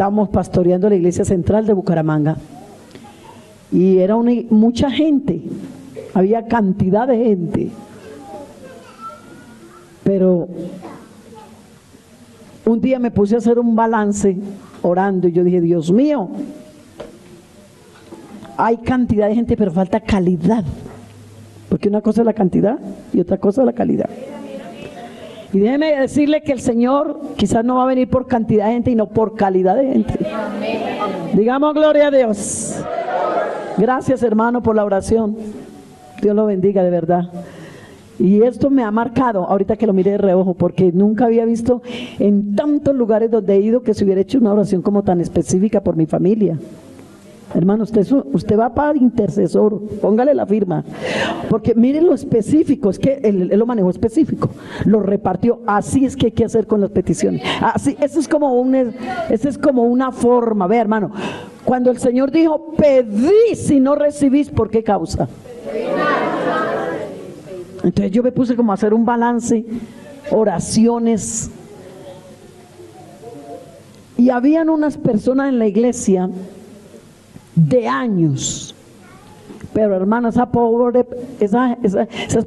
estábamos pastoreando la iglesia central de Bucaramanga y era mucha gente, había cantidad de gente, pero un día me puse a hacer un balance orando y yo dije, Dios mío, hay cantidad de gente pero falta calidad, porque una cosa es la cantidad y otra cosa es la calidad. Y déjeme decirle que el Señor quizás no va a venir por cantidad de gente, sino por calidad de gente. Digamos gloria a Dios. Gracias, hermano, por la oración. Dios lo bendiga de verdad. Y esto me ha marcado, ahorita que lo mire de reojo, porque nunca había visto en tantos lugares donde he ido que se hubiera hecho una oración como tan específica por mi familia. Hermano, usted va para intercesor, póngale la firma, porque miren lo específico, es que él lo manejó específico, lo repartió, así es que hay que hacer con las peticiones, así, eso es como una forma, ve hermano, cuando el Señor dijo, pedís y no recibís, ¿por qué causa? Entonces yo me puse como a hacer un balance, oraciones, y habían unas personas en la iglesia de años, pero hermano, esas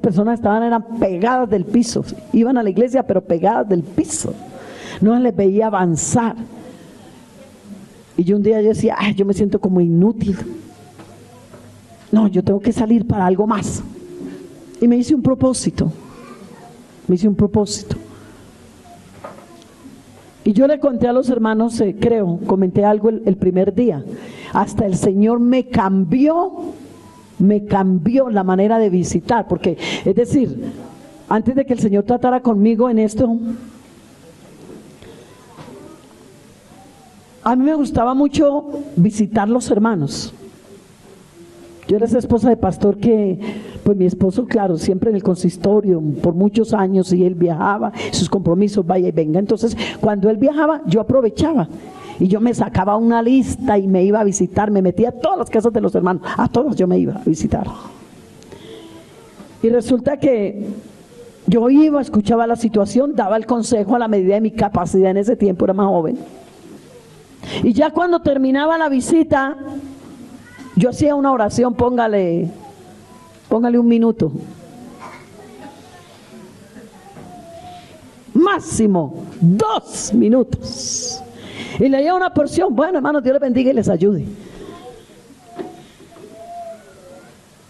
personas eran pegadas del piso, iban a la iglesia pero pegadas del piso, no les veía avanzar. Y yo un día yo decía, yo me siento como inútil, no, yo tengo que salir para algo más, y me hice un propósito, y yo le conté a los hermanos, comenté algo el primer día, hasta el Señor me cambió la manera de visitar, porque es decir, antes de que el Señor tratara conmigo en esto, a mí me gustaba mucho visitar los hermanos. Yo era esa esposa de pastor que, pues mi esposo, claro, siempre en el consistorio, por muchos años, y él viajaba, sus compromisos, vaya y venga. Entonces, cuando él viajaba, yo aprovechaba, y yo me sacaba una lista y me iba a visitar, me metía a todas las casas de los hermanos, a todas yo me iba a visitar. Y resulta que yo iba, escuchaba la situación, daba el consejo a la medida de mi capacidad, en ese tiempo era más joven. Y ya cuando terminaba la visita, yo hacía una oración, póngale 1 minuto. Máximo 2 minutos. Y leía una porción, bueno hermanos, Dios les bendiga y les ayude.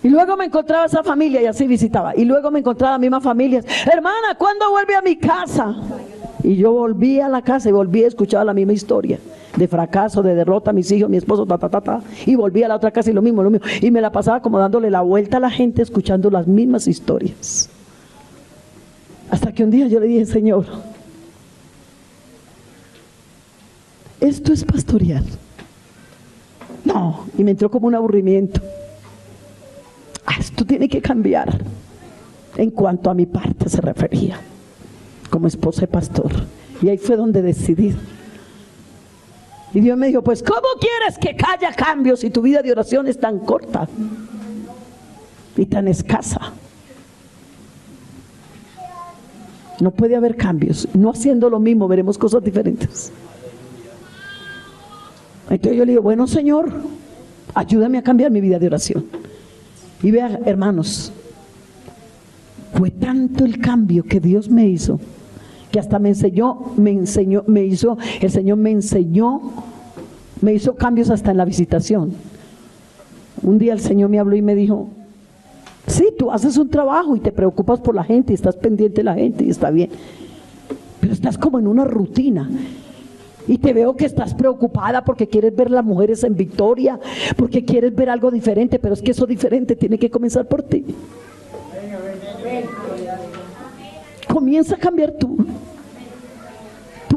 Y luego me encontraba esa familia y así visitaba. Y luego me encontraba las mismas familias. Hermana, ¿cuándo vuelve a mi casa? Y yo volví a la casa y volví a escuchar la misma historia. De fracaso, de derrota, mis hijos, mi esposo, y volví a la otra casa y lo mismo, y me la pasaba como dándole la vuelta a la gente, escuchando las mismas historias, hasta que un día yo le dije, Señor, esto es pastorear, no, y me entró como un aburrimiento, esto tiene que cambiar, en cuanto a mi parte se refería, como esposa de pastor, y ahí fue donde decidí. Y Dios me dijo, pues ¿cómo quieres que haya cambios si tu vida de oración es tan corta y tan escasa? No puede haber cambios, no haciendo lo mismo veremos cosas diferentes. Entonces yo le digo, bueno Señor, ayúdame a cambiar mi vida de oración. Y vean hermanos, fue tanto el cambio que Dios me hizo, que hasta el Señor me hizo cambios hasta en la visitación. Un día el Señor me habló y me dijo, sí, tú haces un trabajo y te preocupas por la gente y estás pendiente de la gente y está bien, pero estás como en una rutina y te veo que estás preocupada porque quieres ver las mujeres en victoria, porque quieres ver algo diferente, pero es que eso diferente tiene que comenzar por ti. Comienza a cambiar tu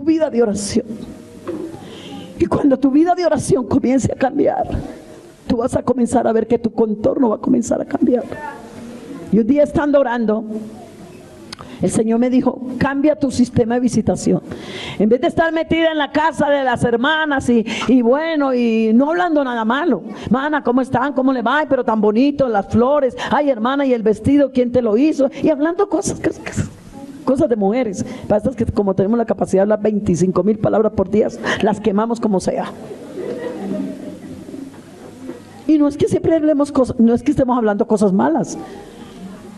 vida de oración. Y cuando tu vida de oración comience a cambiar, tú vas a comenzar a ver que tu contorno va a comenzar a cambiar. Y un día estando orando, el Señor me dijo, cambia tu sistema de visitación. En vez de estar metida en la casa de las hermanas y bueno, y no hablando nada malo. Hermana, ¿cómo están? ¿Cómo le va? Ay, pero tan bonito, las flores. Ay, hermana, y el vestido, ¿quién te lo hizo? Y hablando cosas cosas de mujeres. Para estas que como tenemos la capacidad de hablar 25,000 palabras por día, las quemamos como sea. Y no es que siempre hablemos cosas, no es que estemos hablando cosas malas,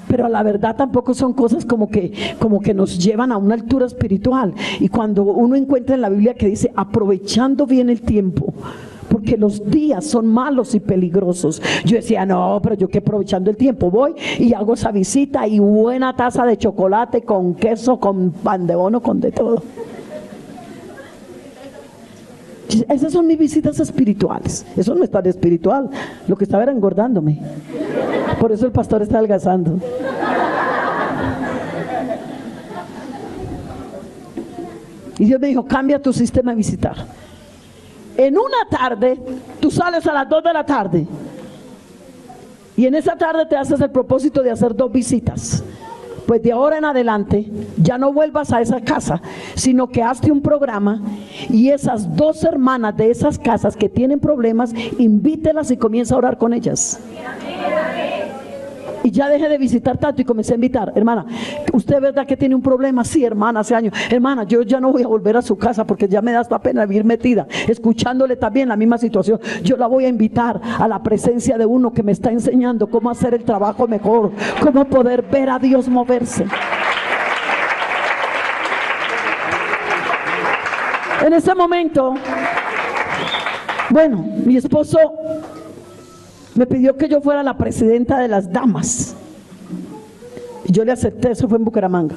pero la verdad tampoco son cosas como que nos llevan a una altura espiritual. Y cuando uno encuentra en la Biblia que dice aprovechando bien el tiempo, porque los días son malos y peligrosos, yo decía, no, pero yo que aprovechando el tiempo voy y hago esa visita y buena taza de chocolate con queso, con pan de bono, con de todo. Esas son mis visitas espirituales. Eso no es tan espiritual, lo que estaba era engordándome. Por eso el pastor está adelgazando. Y Dios me dijo, cambia tu sistema de visitar. En una tarde, tú sales a las 2 de la tarde y en esa tarde te haces el propósito de hacer 2 visitas. Pues de ahora en adelante ya no vuelvas a esa casa, sino que hazte un programa y esas 2 hermanas de esas casas que tienen problemas, invítelas y comienza a orar con ellas. Y ya dejé de visitar tanto y comencé a invitar. Hermana, ¿usted es verdad que tiene un problema? Sí, hermana, hace años. Hermana, yo ya no voy a volver a su casa porque ya me da esta pena vivir metida, escuchándole también la misma situación. Yo la voy a invitar a la presencia de uno que me está enseñando cómo hacer el trabajo mejor, cómo poder ver a Dios moverse. En ese momento, bueno, mi esposo me pidió que yo fuera la presidenta de las damas. Y yo le acepté, eso fue en Bucaramanga.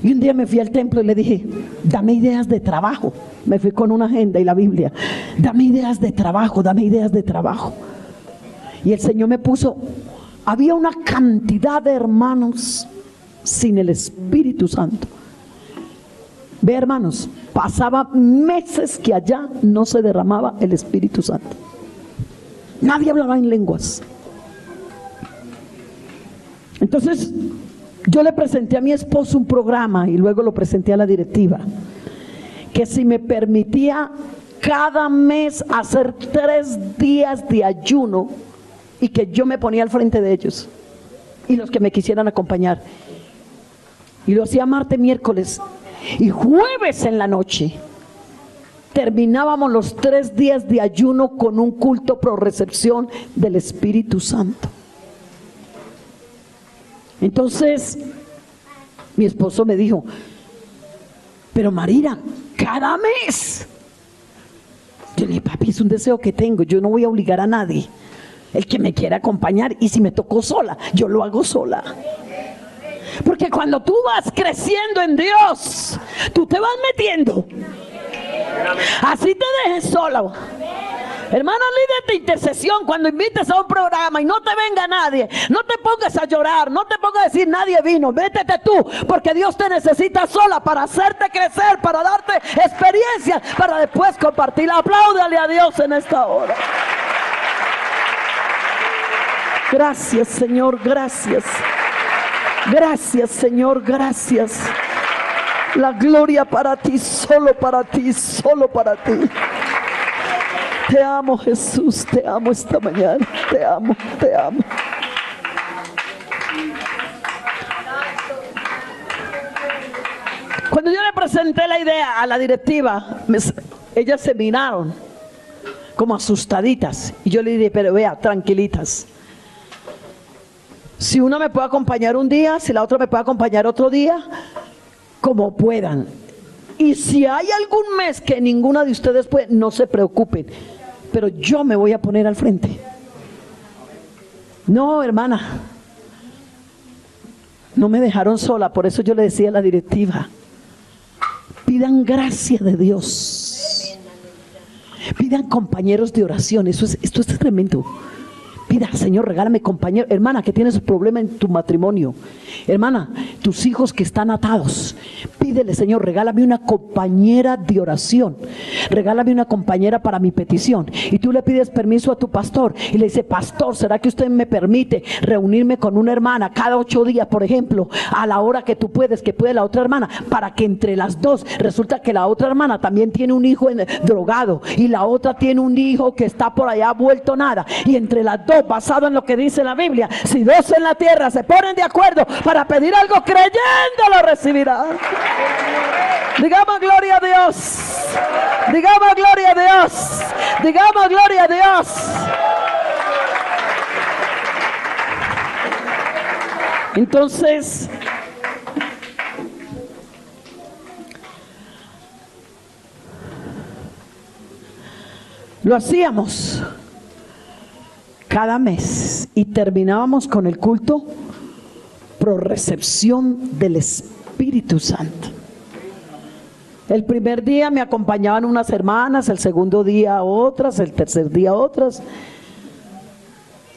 Y un día me fui al templo y le dije, dame ideas de trabajo. Me fui con una agenda y la Biblia. Dame ideas de trabajo, dame ideas de trabajo. Y el Señor me puso, había una cantidad de hermanos sin el Espíritu Santo. Ve, hermanos, pasaba meses que allá no se derramaba el Espíritu Santo. Nadie hablaba en lenguas. Entonces yo le presenté a mi esposo un programa y luego lo presenté a la directiva, que si me permitía cada mes hacer 3 días de ayuno y que yo me ponía al frente de ellos y los que me quisieran acompañar, y lo hacía martes, miércoles y jueves en la noche. Terminábamos los 3 días de ayuno con un culto pro recepción del Espíritu Santo. Entonces mi esposo me dijo, pero Marina, cada mes. Yo le dije, papi, es un deseo que tengo, yo no voy a obligar a nadie. El que me quiera acompañar, y si me tocó sola, yo lo hago sola. Porque cuando tú vas creciendo en Dios, tú te vas metiendo. Así te dejes sola. Hermana líder de intercesión, cuando invites a un programa y no te venga nadie, no te pongas a llorar, no te pongas a decir nadie vino, métete tú, porque Dios te necesita sola para hacerte crecer, para darte experiencias, para después compartir. Apláudale a Dios en esta hora. Gracias, Señor, gracias. Gracias, Señor, gracias. La gloria para ti, solo para ti, solo para ti. Te amo, Jesús, te amo esta mañana, te amo, te amo. Cuando yo le presenté la idea a la directiva, ellas se miraron como asustaditas. Y yo le dije, pero vea, tranquilitas. Si una me puede acompañar un día, si la otra me puede acompañar otro día, como puedan. Y si hay algún mes que ninguna de ustedes puede, no se preocupen, pero yo me voy a poner al frente. No, hermana, no me dejaron sola, por eso yo le decía a la directiva, pidan gracia de Dios, pidan compañeros de oración. Esto es tremendo. Pida, Señor, regálame compañero. Hermana, que tienes un problema en tu matrimonio. Hermana, tus hijos que están atados. Pídele, Señor, regálame una compañera de oración, regálame una compañera para mi petición. Y tú le pides permiso a tu pastor y le dice: pastor, ¿será que usted me permite reunirme con una hermana cada 8 días, por ejemplo, a la hora que tú puedes, que puede la otra hermana, para que entre las dos, resulta que la otra hermana también tiene un hijo drogado y la otra tiene un hijo que está por allá vuelto nada, y entre las dos, basado en lo que dice la Biblia, si dos en la tierra se ponen de acuerdo para pedir algo, creyendo lo recibirán. Digamos gloria a Dios, digamos gloria a Dios, digamos gloria a Dios. Entonces, lo hacíamos cada mes y terminábamos con el culto pro recepción del Espíritu Santo. El primer día me acompañaban unas hermanas, el segundo día otras, el tercer día otras.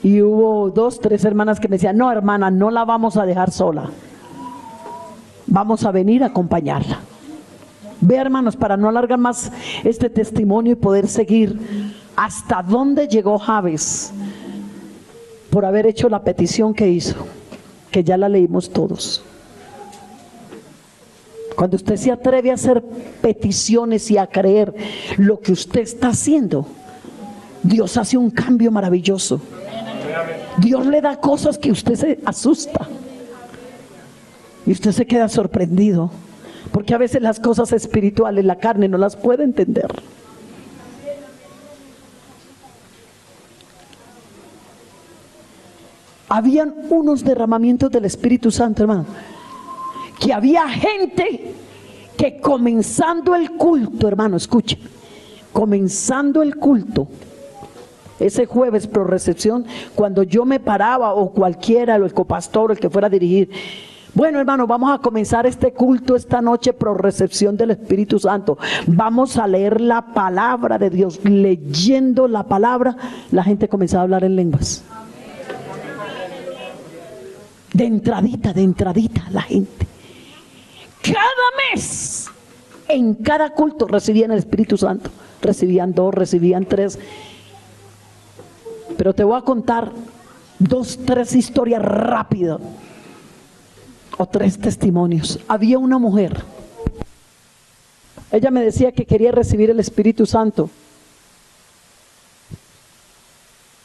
Y hubo 2, 3 hermanas que me decían: no, hermana, no la vamos a dejar sola, vamos a venir a acompañarla. Ve, hermanos, para no alargar más este testimonio y poder seguir, hasta dónde llegó Javes por haber hecho la petición que hizo, que ya la leímos todos. Cuando usted se atreve a hacer peticiones y a creer lo que usted está haciendo, Dios hace un cambio maravilloso. Dios le da cosas que usted se asusta y usted se queda sorprendido, porque a veces las cosas espirituales la carne no las puede entender. Habían unos derramamientos del Espíritu Santo, hermano, que había gente que comenzando el culto, hermano, escuche, comenzando el culto, ese jueves pro recepción, cuando yo me paraba, o cualquiera, el copastor, el que fuera a dirigir: bueno, hermano, vamos a comenzar este culto esta noche pro recepción del Espíritu Santo, vamos a leer la palabra de Dios. Leyendo la palabra, la gente comenzaba a hablar en lenguas. De entradita la gente. Cada mes, en cada culto recibían el Espíritu Santo. Recibían 2, recibían 3. Pero te voy a contar 2, 3 historias rápidas, o 3 testimonios. Había una mujer, ella me decía que quería recibir el Espíritu Santo,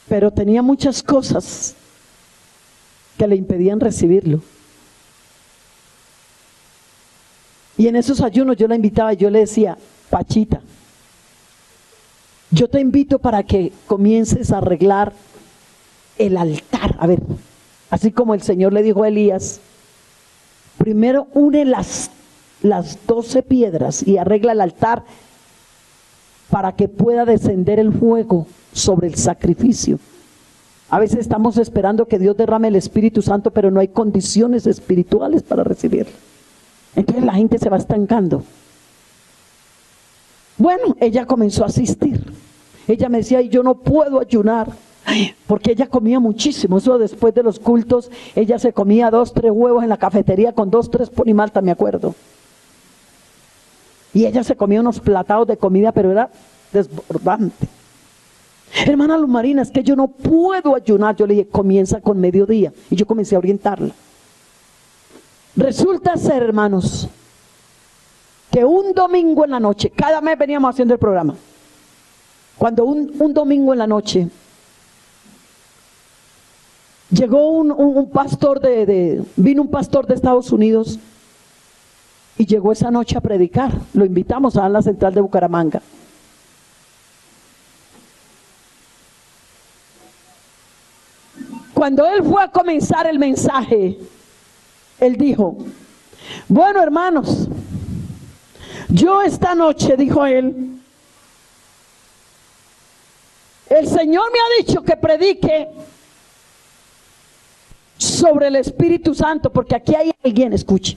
pero tenía muchas cosas que le impedían recibirlo. Y en esos ayunos yo la invitaba y yo le decía: Pachita, yo te invito para que comiences a arreglar el altar. A ver, así como el Señor le dijo a Elías: primero une las 12 piedras y arregla el altar para que pueda descender el fuego sobre el sacrificio. A veces estamos esperando que Dios derrame el Espíritu Santo, pero no hay condiciones espirituales para recibirlo. Entonces la gente se va estancando. Bueno, ella comenzó a asistir. Ella me decía: y yo no puedo ayunar, porque ella comía muchísimo. Eso después de los cultos, ella se comía 2, 3 huevos en la cafetería con 2, 3 ponimalta, me acuerdo. Y ella se comía unos platados de comida, pero era desbordante. Hermana Luz Marina, es que yo no puedo ayunar. Yo le dije: comienza con mediodía. Y yo comencé a orientarla. Resulta ser, hermanos, que un domingo en la noche, cada mes veníamos haciendo el programa, cuando un domingo en la noche llegó un pastor vino un pastor de Estados Unidos y llegó esa noche a predicar. Lo invitamos a la central de Bucaramanga. Cuando él fue a comenzar el mensaje, él dijo: bueno, hermanos, yo esta noche, dijo él, el Señor me ha dicho que predique sobre el Espíritu Santo, porque aquí hay alguien, escuche,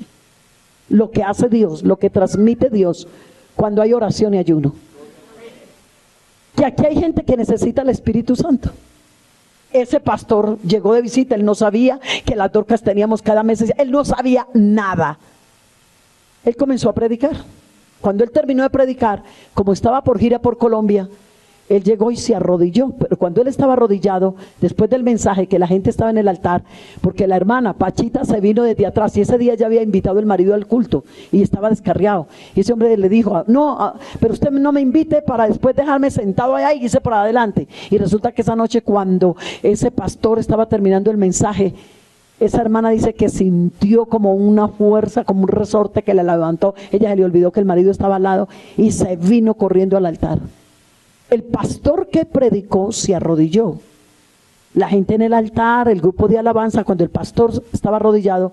lo que hace Dios, lo que transmite Dios cuando hay oración y ayuno, que aquí hay gente que necesita el Espíritu Santo. Ese pastor llegó de visita, él no sabía que las Dorcas teníamos cada mes, él no sabía nada. Él comenzó a predicar. Cuando él terminó de predicar, como estaba por gira por Colombia, él llegó y se arrodilló. Pero cuando él estaba arrodillado, después del mensaje, que la gente estaba en el altar, porque la hermana Pachita se vino desde atrás, y ese día ya había invitado el marido al culto y estaba descarriado, y ese hombre le dijo, no, pero usted no me invite para después dejarme sentado allá y irse para adelante. Y resulta que esa noche, cuando ese pastor estaba terminando el mensaje, esa hermana dice que sintió como una fuerza, como un resorte que la levantó. Ella se le olvidó que el marido estaba al lado y se vino corriendo al altar. El pastor que predicó se arrodilló. La gente en el altar, el grupo de alabanza, cuando el pastor estaba arrodillado,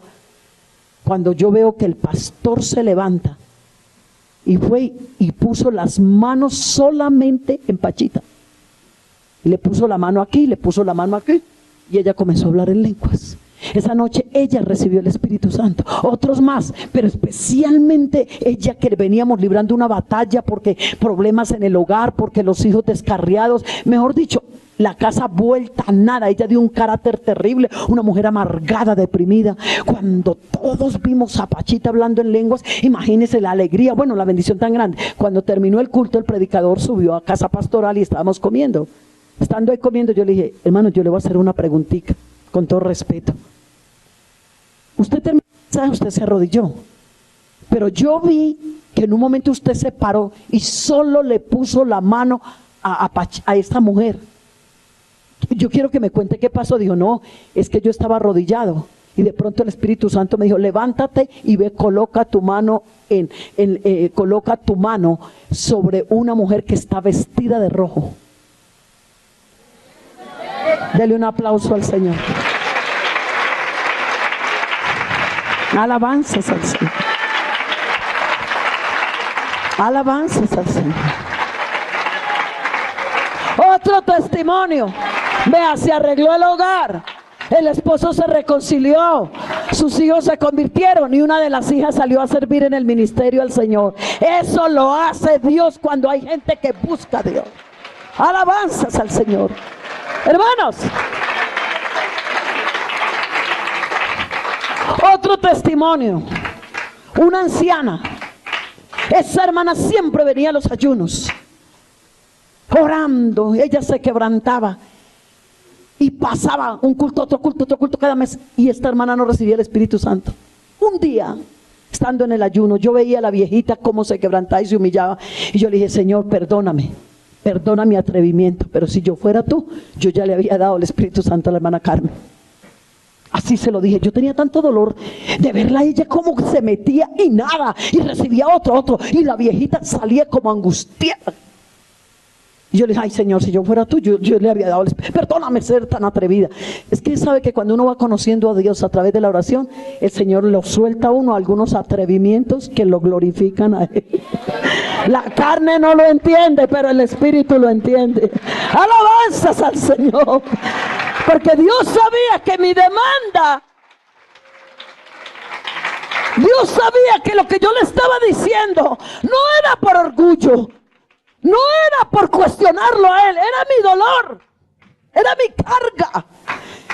cuando yo veo que el pastor se levanta y fue y puso las manos solamente en Pachita, y le puso la mano aquí, le puso la mano aquí, y ella comenzó a hablar en lenguas. Esa noche ella recibió el Espíritu Santo, otros más, pero especialmente ella, que veníamos librando una batalla porque problemas en el hogar, porque los hijos descarriados, mejor dicho, la casa vuelta a nada. Ella dio un carácter terrible, una mujer amargada, deprimida. Cuando todos vimos a Pachita hablando en lenguas, imagínense la alegría, bueno, la bendición tan grande. Cuando terminó el culto, el predicador subió a casa pastoral y estábamos comiendo. Estando ahí comiendo, yo le dije, hermano, yo le voy a hacer una preguntita, con todo respeto. Usted terminó el mensaje, usted se arrodilló, pero yo vi que en un momento usted se paró y solo le puso la mano a esta mujer. Yo quiero que me cuente qué pasó. Dijo, no, es que yo estaba arrodillado y de pronto el Espíritu Santo me dijo, levántate y ve, coloca tu mano coloca tu mano sobre una mujer que está vestida de rojo. Dele un aplauso al Señor. Alabanzas al Señor. Alabanzas al Señor. Otro testimonio. Vea, se arregló el hogar. El esposo se reconcilió. Sus hijos se convirtieron y una de las hijas salió a servir en el ministerio al Señor. Eso lo hace Dios cuando hay gente que busca a Dios. Alabanzas al Señor. Hermanos, otro testimonio. Una anciana. Esa hermana siempre venía a los ayunos, orando. Ella se quebrantaba y pasaba un culto, otro culto, otro culto cada mes, y esta hermana no recibía el Espíritu Santo. Un día, estando en el ayuno, yo veía a la viejita cómo se quebrantaba y se humillaba, y yo le dije, Señor, perdóname, perdona mi atrevimiento, pero si yo fuera tú, yo ya le había dado el Espíritu Santo a la hermana Carmen. Así se lo dije. Yo tenía tanto dolor de verla a ella como se metía y nada, y recibía otro, y la viejita salía como angustiada. Y yo le dije, ay Señor, si yo fuera tú, yo le había dado el Espíritu. Perdóname ser tan atrevida. Es que sabe que cuando uno va conociendo a Dios a través de la oración, el Señor lo suelta a uno algunos atrevimientos que lo glorifican a Él. La carne no lo entiende, pero el Espíritu lo entiende. Alabanzas al Señor. Porque Dios sabía que mi demanda, Dios sabía que lo que yo le estaba diciendo no era por orgullo, no era por cuestionarlo a Él, era mi dolor, era mi carga.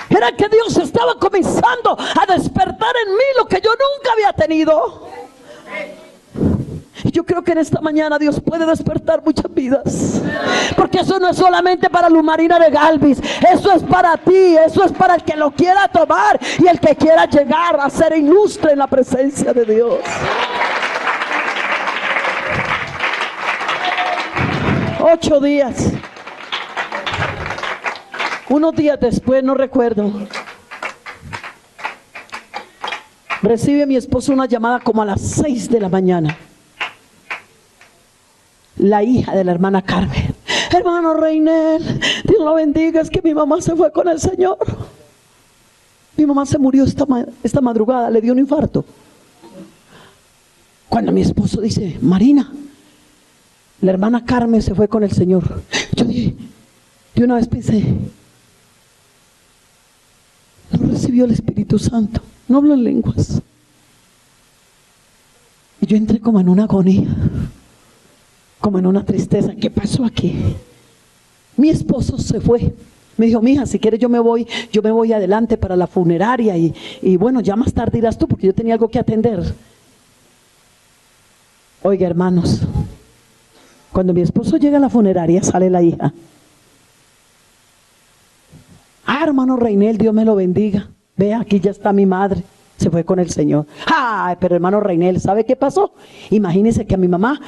Era que Dios estaba comenzando a despertar en mí lo que yo nunca había tenido. Y yo creo que en esta mañana Dios puede despertar muchas vidas, porque eso no es solamente para Lumarina de Galvis, eso es para ti, eso es para el que lo quiera tomar y el que quiera llegar a ser ilustre en la presencia de Dios. Ocho días, unos días después, no recuerdo, recibe mi esposo una llamada como a las 6 de la mañana. La hija de la hermana Carmen: hermano Reinel, Dios lo bendiga, es que mi mamá se fue con el Señor. Mi mamá se murió esta madrugada, le dio un infarto. Cuando mi esposo dice, Marina, la hermana Carmen se fue con el Señor, yo dije, de una vez pensé, no recibió el Espíritu Santo, no habló en lenguas. Y yo entré como en una agonía, como en una tristeza. ¿Qué pasó aquí? Mi esposo se fue. Me dijo, mija, si quieres yo me voy adelante para la funeraria y bueno, ya más tarde irás tú, porque yo tenía algo que atender. Oiga, hermanos, cuando mi esposo llega a la funeraria, sale la hija. Hermano Reinel, Dios me lo bendiga. Ve, aquí ya está mi madre. Se fue con el Señor. Ay, pero hermano Reinel, ¿sabe qué pasó? Imagínese que a mi mamá,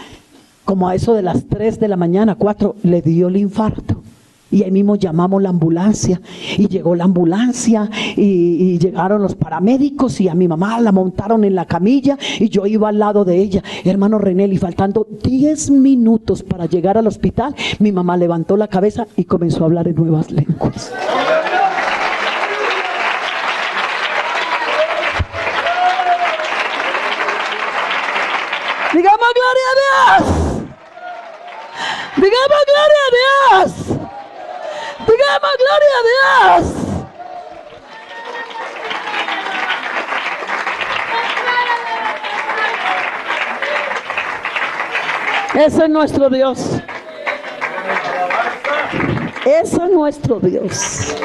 como a eso de las 3 de la mañana, 4, le dio el infarto. Y ahí mismo llamamos la ambulancia, y llegó la ambulancia, y llegaron los paramédicos, y a mi mamá la montaron en la camilla, y yo iba al lado de ella, hermano Renel, y faltando 10 minutos para llegar al hospital, mi mamá levantó la cabeza y comenzó a hablar en nuevas lenguas. Digamos gloria a Dios. Digamos gloria a Dios. Digamos gloria a Dios. Ese es nuestro Dios. Ese es nuestro Dios.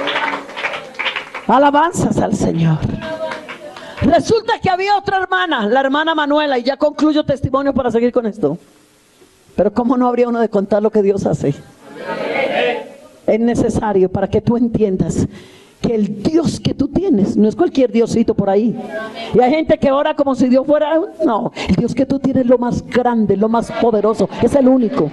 Alabanzas al Señor. Resulta que había otra hermana, la hermana Manuela, y ya concluyo testimonio para seguir con esto. Pero ¿cómo no habría uno de contar lo que Dios hace? Es necesario para que tú entiendas que el Dios que tú tienes no es cualquier diosito por ahí. Y hay gente que ora como si Dios fuera, no, el Dios que tú tienes es lo más grande, lo más poderoso, es el único.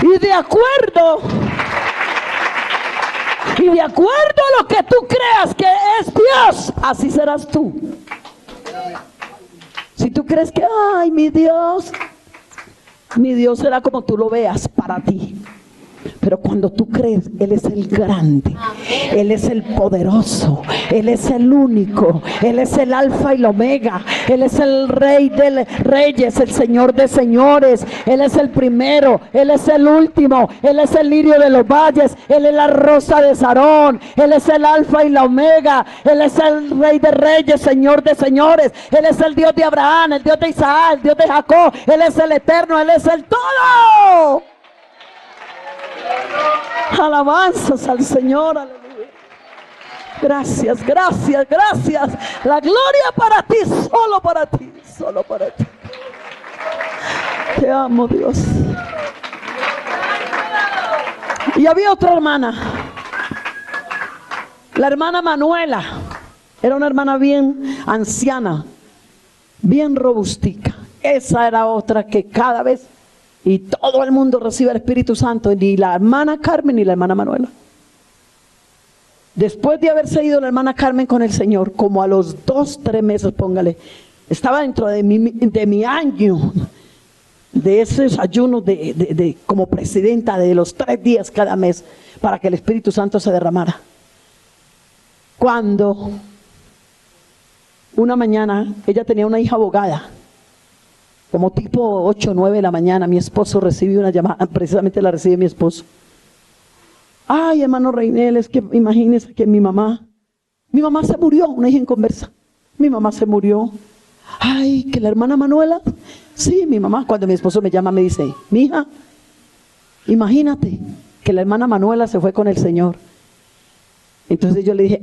Y de acuerdo a lo que tú creas que es Dios, así serás tú. Si tú crees que, ay, mi Dios será como tú lo veas para ti. Pero cuando tú crees, Él es el grande, Él es el poderoso, Él es el único, Él es el alfa y el omega, Él es el rey de reyes, el señor de señores, Él es el primero, Él es el último, Él es el lirio de los valles, Él es la rosa de Sarón, Él es el alfa y la omega, Él es el rey de reyes, señor de señores, Él es el Dios de Abraham, el Dios de Isaac, el Dios de Jacob, Él es el eterno, Él es el todo. Alabanzas al Señor, aleluya. Gracias, gracias, gracias. La gloria para ti, solo para ti, solo para ti. Te amo, Dios. Y había otra hermana, la hermana Manuela. Era una hermana bien anciana, bien robustica. Esa era otra que cada vez, y todo el mundo recibe el Espíritu Santo, ni la hermana Carmen ni la hermana Manuela. Después de haberse ido la hermana Carmen con el Señor, como a los 2, 3 meses, póngale, estaba dentro de mi año, de esos ayunos como presidenta de los 3 días cada mes, para que el Espíritu Santo se derramara. Cuando una mañana, ella tenía una hija abogada, como tipo 8 o 9 de la mañana, mi esposo recibió una llamada, precisamente la recibe mi esposo. Ay, hermano Reinel, es que imagínese que mi mamá se murió, una hija en conversa. Mi mamá se murió. Ay, que la hermana Manuela. Sí, mi mamá, cuando mi esposo me llama me dice, mija, imagínate que la hermana Manuela se fue con el Señor. Entonces yo le dije,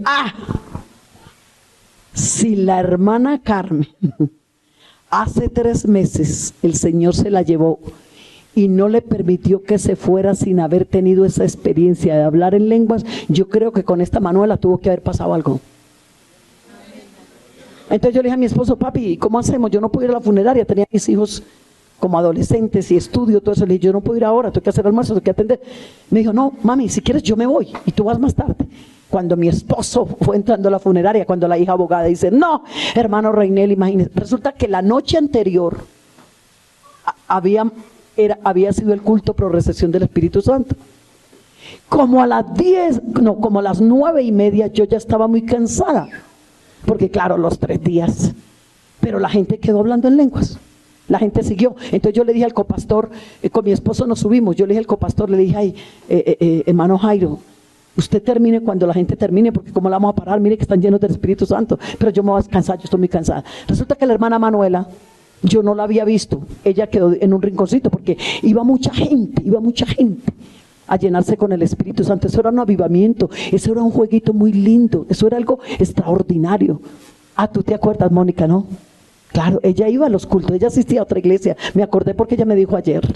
si la hermana Carmen hace 3 meses el Señor se la llevó y no le permitió que se fuera sin haber tenido esa experiencia de hablar en lenguas, yo creo que con esta Manuela tuvo que haber pasado algo. Entonces yo le dije a mi esposo, papi, ¿cómo hacemos? Yo no puedo ir a la funeraria, tenía mis hijos como adolescentes y estudio, todo eso. Le dije, yo no puedo ir ahora, tengo que hacer almuerzo, tengo que atender. Me dijo, no, mami, si quieres yo me voy y tú vas más tarde. Cuando mi esposo fue entrando a la funeraria, cuando la hija abogada dice, no, hermano Reinel, imagínese, resulta que la noche anterior había sido el culto pro recepción del Espíritu Santo. Como a las 9:30 yo ya estaba muy cansada, porque claro, los 3 días, pero la gente quedó hablando en lenguas, la gente siguió. Entonces yo le dije al copastor, con mi esposo nos subimos, yo le dije al copastor, le dije, ay, hermano Jairo, usted termine cuando la gente termine, porque como la vamos a parar, mire que están llenos del Espíritu Santo, pero yo me voy a descansar, yo estoy muy cansada. Resulta que la hermana Manuela, yo no la había visto, ella quedó en un rinconcito, porque iba mucha gente a llenarse con el Espíritu Santo. Eso era un avivamiento, eso era un jueguito muy lindo, eso era algo extraordinario. Ah, ¿tú te acuerdas, Mónica, no? Claro, ella iba a los cultos, ella asistía a otra iglesia, me acordé porque ella me dijo ayer.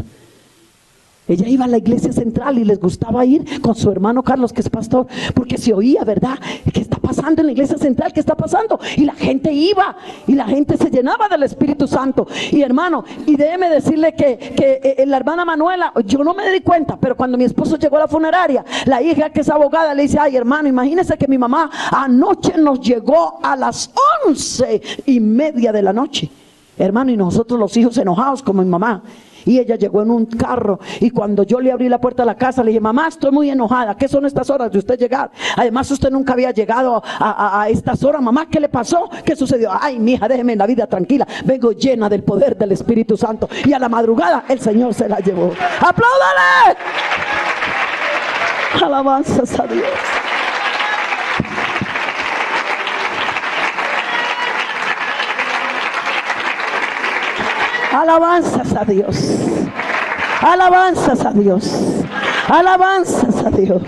Ella iba a la iglesia central y les gustaba ir con su hermano Carlos, que es pastor, porque se oía, ¿verdad? ¿Qué está pasando en la iglesia central? ¿Qué está pasando? Y la gente iba, y la gente se llenaba del Espíritu Santo. Y hermano, y déjeme decirle que la hermana Manuela, yo no me di cuenta, pero cuando mi esposo llegó a la funeraria, la hija que es abogada le dice: ay, hermano, imagínese que mi mamá anoche nos llegó a las 11:30 de la noche. Hermano, y nosotros los hijos enojados como mi mamá. Y ella llegó en un carro, y cuando yo le abrí la puerta de la casa, le dije: mamá, estoy muy enojada. ¿Qué son estas horas de usted llegar? Además, usted nunca había llegado a estas horas. Mamá, ¿qué le pasó? ¿Qué sucedió? Ay, mija, déjeme en la vida tranquila. Vengo llena del poder del Espíritu Santo. Y a la madrugada el Señor se la llevó. ¡Apláudale! Alabanzas a Dios. Alabanzas a Dios. Alabanzas a Dios. Alabanzas a Dios.